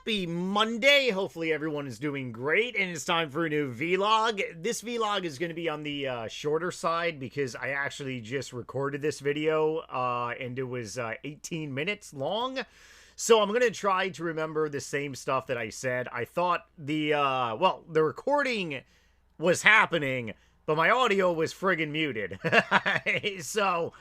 Happy Monday. Hopefully everyone is doing great, and it's time for a new vlog. This vlog is going to be on the shorter side because I actually just recorded this video and it was 18 minutes long. So I'm going to try to remember the same stuff that I said. I thought the recording was happening, but my audio was friggin' muted. So,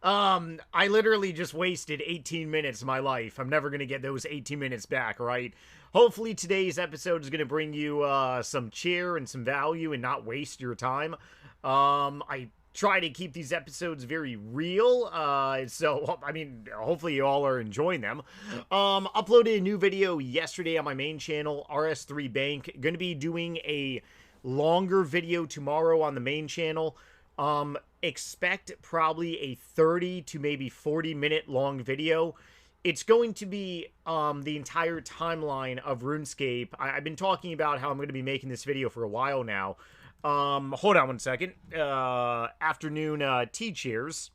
I literally just wasted 18 minutes of my life. I'm never going to get those 18 minutes back, right? Hopefully today's episode is going to bring you some cheer and some value and not waste your time. I try to keep these episodes very real, so, I mean, hopefully you all are enjoying them. Uploaded a new video yesterday on my main channel, RS3 Bank. Going to be doing a longer video tomorrow on the main channel. Expect probably a 30 to maybe 40-minute long video. It's going to be the entire timeline of RuneScape. I've been talking about how I'm going to be making this video for a while now. Hold on one second. Afternoon tea cheers.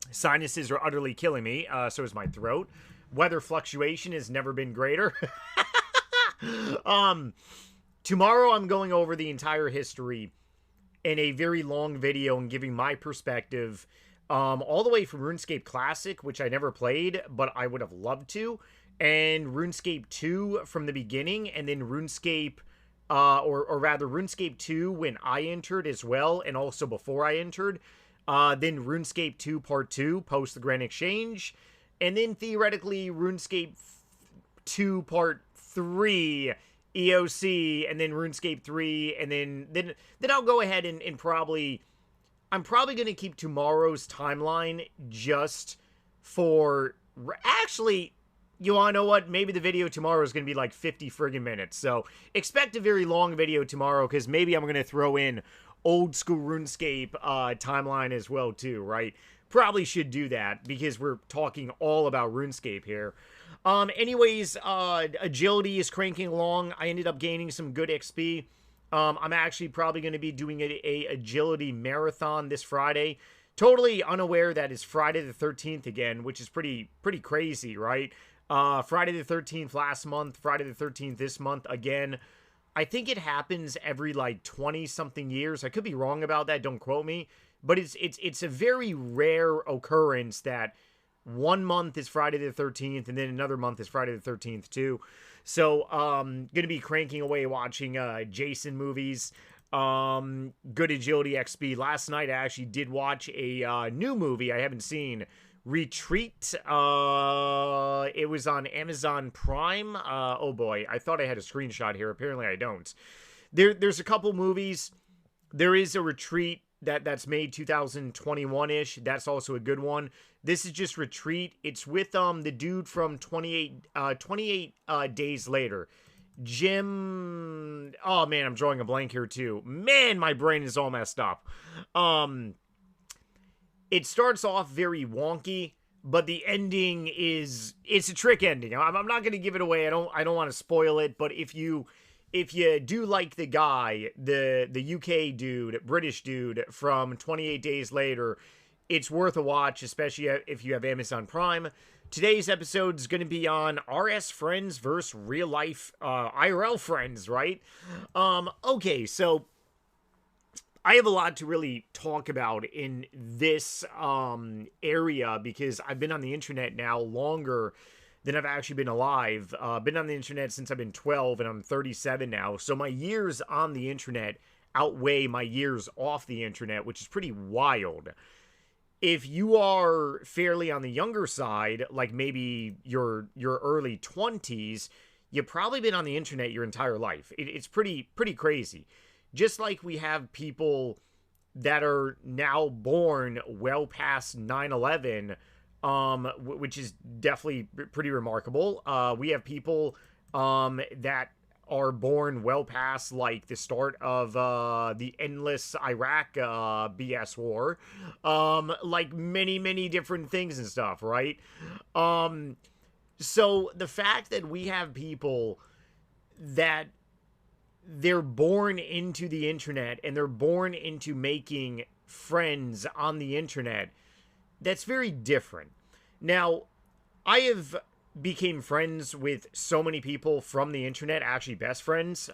Sinuses are utterly killing me. So is my throat. Weather fluctuation has never been greater. Tomorrow I'm going over the entire history in a very long video and giving my perspective, all the way from RuneScape Classic, which I never played, but I would have loved to, and RuneScape 2 from the beginning, and then RuneScape, or rather RuneScape 2 when I entered as well, and also before I entered, then RuneScape 2 Part 2, post the Grand Exchange, and then theoretically RuneScape 2 Part 3, EOC, and then RuneScape 3, and then I'll go ahead and I'm probably going to keep tomorrow's timeline just for, actually, you want to know what? Maybe the video tomorrow is going to be like 50 friggin' minutes, so expect a very long video tomorrow, because maybe I'm going to throw in old school RuneScape timeline as well too, right? Probably should do that, because we're talking all about RuneScape here. Anyways, agility is cranking along. I ended up gaining some good XP. I'm actually probably going to be doing a agility marathon this Friday. Totally unaware that it's Friday the 13th again, which is pretty crazy, right? Friday the 13th last month, Friday the 13th this month again. I think it happens every like 20-something years. I could be wrong about that, don't quote me. But it's a very rare occurrence that one month is Friday the 13th, and then another month is Friday the 13th, too. So, gonna be cranking away watching, Jason movies. Good agility XP. Last night, I actually did watch a, new movie I haven't seen. Retreat. It was on Amazon Prime. Oh boy, I thought I had a screenshot here. Apparently I don't. There's a couple movies. There is a Retreat that's made 2021-ish. That's also a good one. This is just Retreat. It's with the dude from 28 Days Later. Jim. Oh man, I'm drawing a blank here too. Man, my brain is all messed up. It starts off very wonky, but the ending it's a trick ending. I'm not going to give it away. I don't want to spoil it, but if you do like the guy, the UK dude, British dude from 28 Days Later, it's worth a watch, especially if you have Amazon Prime. Today's episode is going to be on RS friends versus real life IRL friends, right? Okay, so I have a lot to really talk about in this area because I've been on the internet now longer than I've actually been alive. Been on the internet since I've been 12, and I'm 37 now. So my years on the internet outweigh my years off the internet, which is pretty wild. If you are fairly on the younger side, like maybe your early 20s, you've probably been on the internet your entire life. It's pretty crazy. Just like we have people that are now born well past 9/11, which is definitely pretty remarkable. We have people that are born well past like the start of the endless Iraq BS war, like many different things and stuff, right? So the fact that we have people that they're born into the internet and they're born into making friends on the internet, that's very different. Now, I have became friends with so many people from the internet, actually best friends.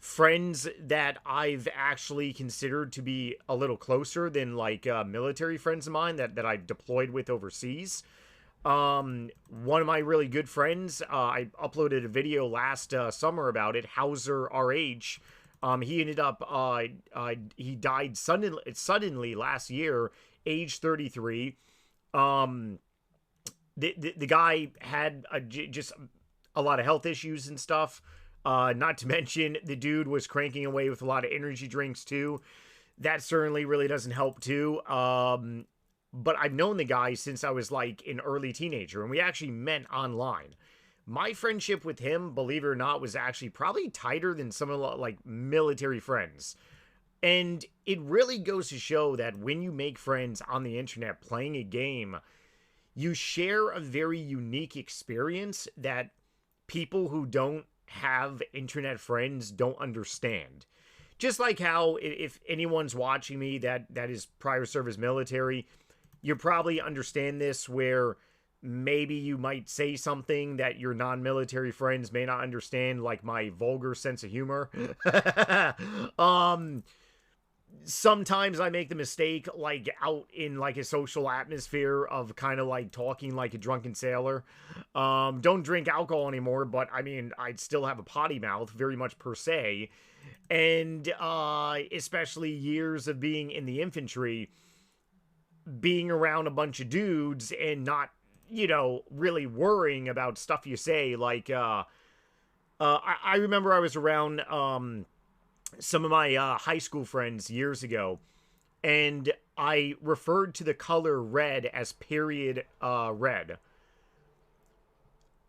Friends that I've actually considered to be a little closer than like military friends of mine that I've deployed with overseas. One of my really good friends, I uploaded a video last summer about it, Hauser RH. He ended up, he died suddenly last year, age 33. The guy had just a lot of health issues and stuff. Not to mention, the dude was cranking away with a lot of energy drinks too. That certainly really doesn't help too. But I've known the guy since I was like an early teenager, and we actually met online. My friendship with him, believe it or not, was actually probably tighter than some of the like military friends. And it really goes to show that when you make friends on the internet playing a game, you share a very unique experience that people who don't have internet friends don't understand. Just like how if anyone's watching me that is prior service military, you probably understand this where maybe you might say something that your non-military friends may not understand, like my vulgar sense of humor. Sometimes I make the mistake, like out in like a social atmosphere, of kind of like talking like a drunken sailor. Don't drink alcohol anymore, but I mean, I'd still have a potty mouth, very much per se. And especially years of being in the infantry, being around a bunch of dudes and not, really worrying about stuff you say. Like, I remember I was around some of my high school friends years ago, and I referred to the color red as period red.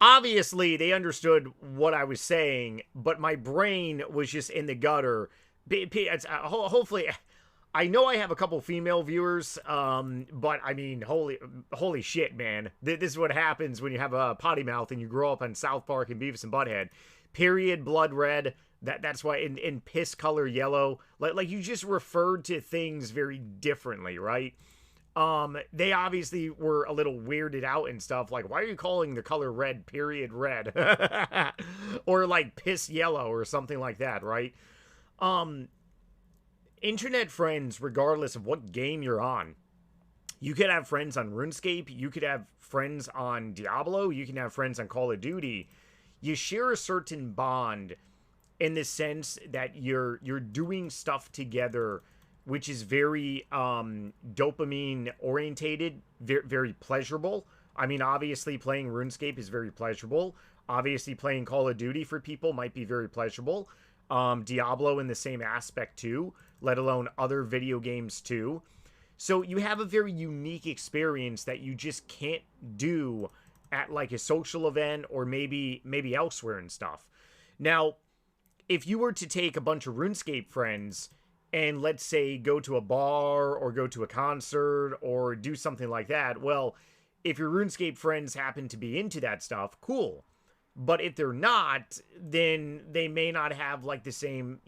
Obviously, they understood what I was saying, but my brain was just in the gutter. Hopefully, I know I have a couple female viewers, but I mean, holy shit, man. This is what happens when you have a potty mouth and you grow up on South Park and Beavis and Butthead. Period, blood red. That's why in piss color yellow. Like you just referred to things very differently, right? They obviously were a little weirded out and stuff. Like, why are you calling the color red period red? Or like piss yellow or something like that, right? Internet friends, regardless of what game you're on, you could have friends on RuneScape, you could have friends on Diablo, you can have friends on Call of Duty. You share a certain bond in the sense that you're doing stuff together, which is very dopamine orientated, very, very pleasurable. I mean, obviously playing RuneScape is very pleasurable. Obviously playing Call of Duty for people might be very pleasurable. Diablo in the same aspect too, let alone other video games too. So you have a very unique experience that you just can't do at like a social event or maybe elsewhere and stuff. Now, if you were to take a bunch of RuneScape friends and let's say go to a bar or go to a concert or do something like that, well, if your RuneScape friends happen to be into that stuff, cool. But if they're not, then they may not have like the same,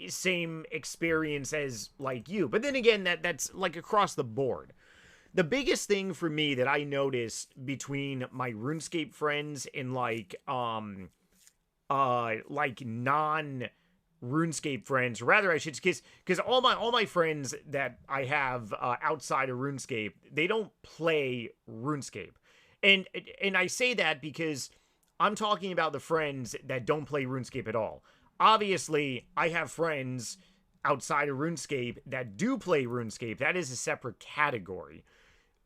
same experience as like you. But then again, that's like across the board. The biggest thing for me that I noticed between my RuneScape friends and like non RuneScape friends, or rather I should, because all my friends that I have outside of RuneScape, they don't play RuneScape. And I say that because I'm talking about the friends that don't play RuneScape at all. Obviously, I have friends outside of RuneScape that do play RuneScape. That is a separate category.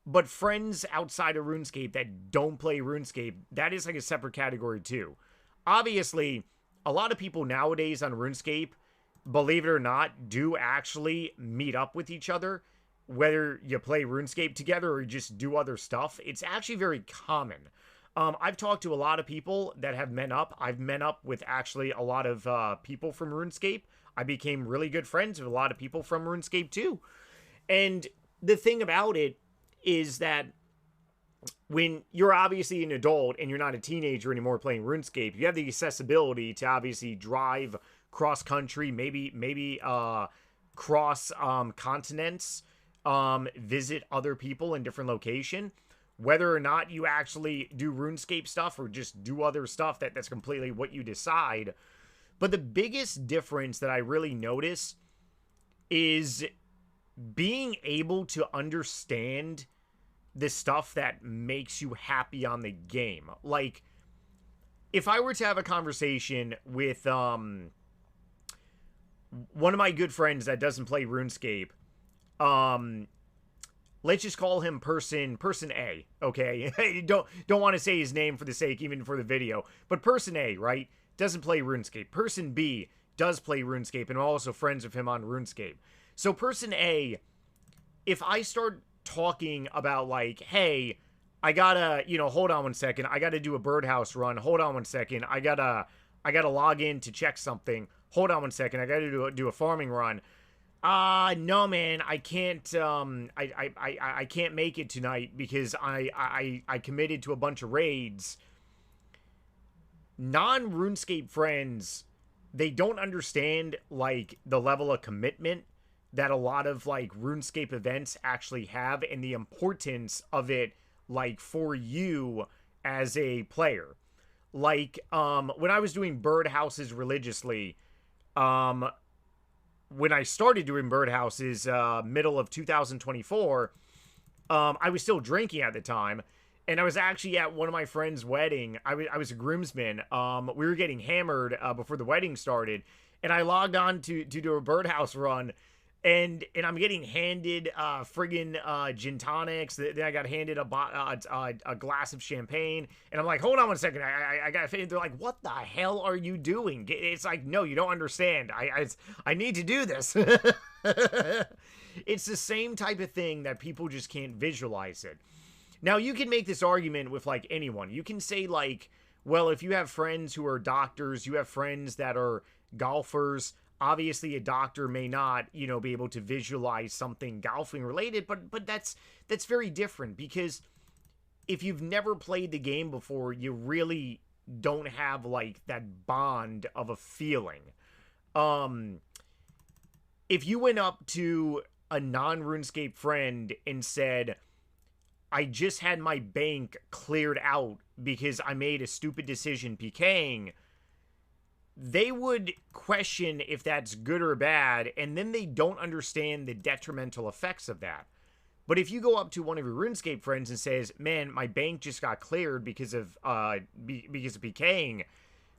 But friends outside of RuneScape that don't play RuneScape, that is like a separate category too. Obviously, a lot of people nowadays on RuneScape, believe it or not, do actually meet up with each other. Whether you play RuneScape together or you just do other stuff, it's actually very common. I've talked to a lot of people that have met up. I've met up with actually a lot of people from RuneScape. I became really good friends with a lot of people from RuneScape too. And the thing about it is that when you're obviously an adult and you're not a teenager anymore playing RuneScape, you have the accessibility to obviously drive cross country, maybe cross continents, visit other people in different location. whether or not you actually do RuneScape stuff or just do other stuff, that's completely what you decide. But the biggest difference that I really notice is being able to understand the stuff that makes you happy on the game. Like, if I were to have a conversation with one of my good friends that doesn't play RuneScape, let's just call him person A, okay? don't want to say his name for the sake, even for the video, but person A, right, doesn't play RuneScape. Person B does play RuneScape, and I'm also friends with him on RuneScape. So person A, if I start talking about like, hey, I gotta, hold on one second, I gotta do a birdhouse run, hold on one second, I gotta log in to check something, hold on one second, I gotta do a farming run. No, man, I can't, I can't make it tonight because I committed to a bunch of raids. Non-RuneScape friends, they don't understand, like, the level of commitment that a lot of, like, RuneScape events actually have and the importance of it, like, for you as a player. Like, when I was doing birdhouses religiously, when I started doing birdhouses, middle of 2024, I was still drinking at the time, and I was actually at one of my friend's wedding. I was a groomsman. We were getting hammered before the wedding started, and I logged on to do a birdhouse run, and I'm getting handed friggin' gin tonics. Then I got handed a glass of champagne, and I'm like, hold on one second, I got. They're like, what the hell are you doing? It's like, no, you don't understand. I need to do this. It's the same type of thing that people just can't visualize it. Now, you can make this argument with, like, anyone. You can say, like, well, if you have friends who are doctors, you have friends that are golfers, obviously a doctor may not, be able to visualize something golfing related, but that's very different, because if you've never played the game before, you really don't have, like, that bond of a feeling. If you went up to a non-RuneScape friend and said, I just had my bank cleared out because I made a stupid decision PKing, they would question if that's good or bad, and then they don't understand the detrimental effects of that. But if you go up to one of your RuneScape friends and says, man, my bank just got cleared because of PKing,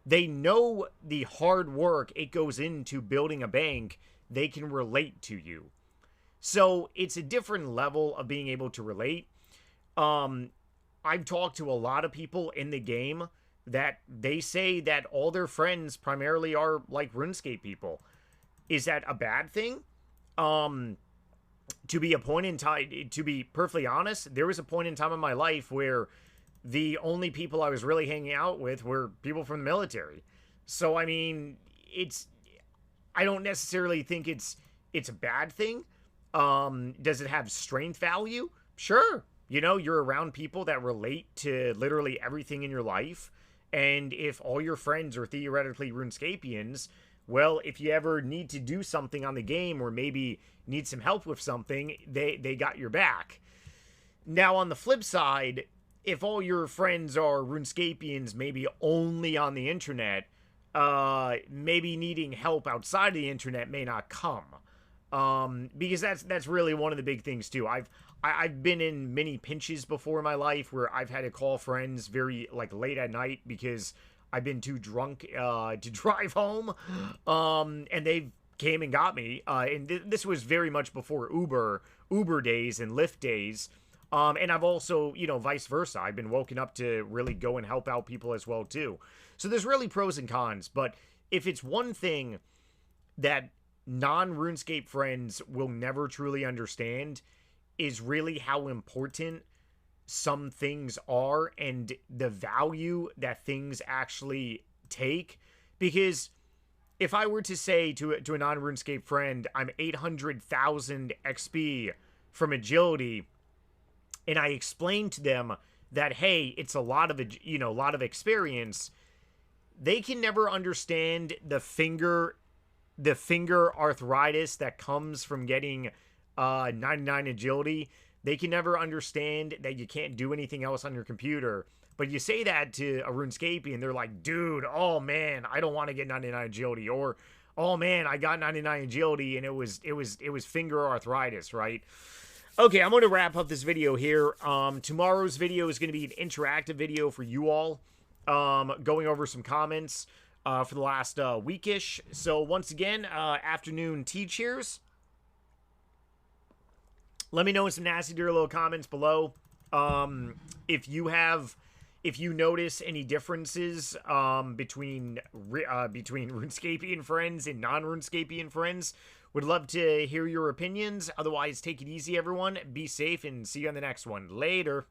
they know the hard work it goes into building a bank, they can relate to you. So it's a different level of being able to relate. I've talked to a lot of people in the game that they say that all their friends primarily are, like, RuneScape people. Is that a bad thing? To be a point in time, to be perfectly honest, there was a point in time in my life where the only people I was really hanging out with were people from the military. So, I mean, I don't necessarily think it's a bad thing. Does it have strength value? Sure. You're around people that relate to literally everything in your life. And if all your friends are theoretically RuneScapians, well, if you ever need to do something on the game or maybe need some help with something, they got your back. Now, on the flip side, if all your friends are RuneScapians, maybe only on the internet, maybe needing help outside of the internet may not come. Because that's really one of the big things too. I've been in many pinches before in my life where I've had to call friends very, like, late at night because I've been too drunk to drive home, and they came and got me. And this was very much before Uber days and Lyft days. And I've also, vice versa. I've been woken up to really go and help out people as well too. So there's really pros and cons. But if it's one thing that non-RuneScape friends will never truly understand, is really how important some things are and the value that things actually take. Because if I were to say to a non-RuneScape friend, I'm 800,000 XP from agility, and I explain to them that, hey, it's a lot of experience, they can never understand the finger arthritis that comes from getting 99 agility, They can never understand that you can't do anything else on your computer. But you say that to a RuneScape and they're like, dude, oh man, I don't want to get 99 agility. Or, oh man, I got 99 agility and it was finger arthritis, right? Okay, I'm going to wrap up this video here. Tomorrow's video is going to be an interactive video for you all, going over some comments for the last weekish. So once again, afternoon tea cheers. Let me know in some nasty dear little comments below if you notice any differences between RuneScapian friends and non-RuneScapian friends. Would love to hear your opinions. Otherwise, take it easy, everyone. Be safe, and see you on the next one. Later.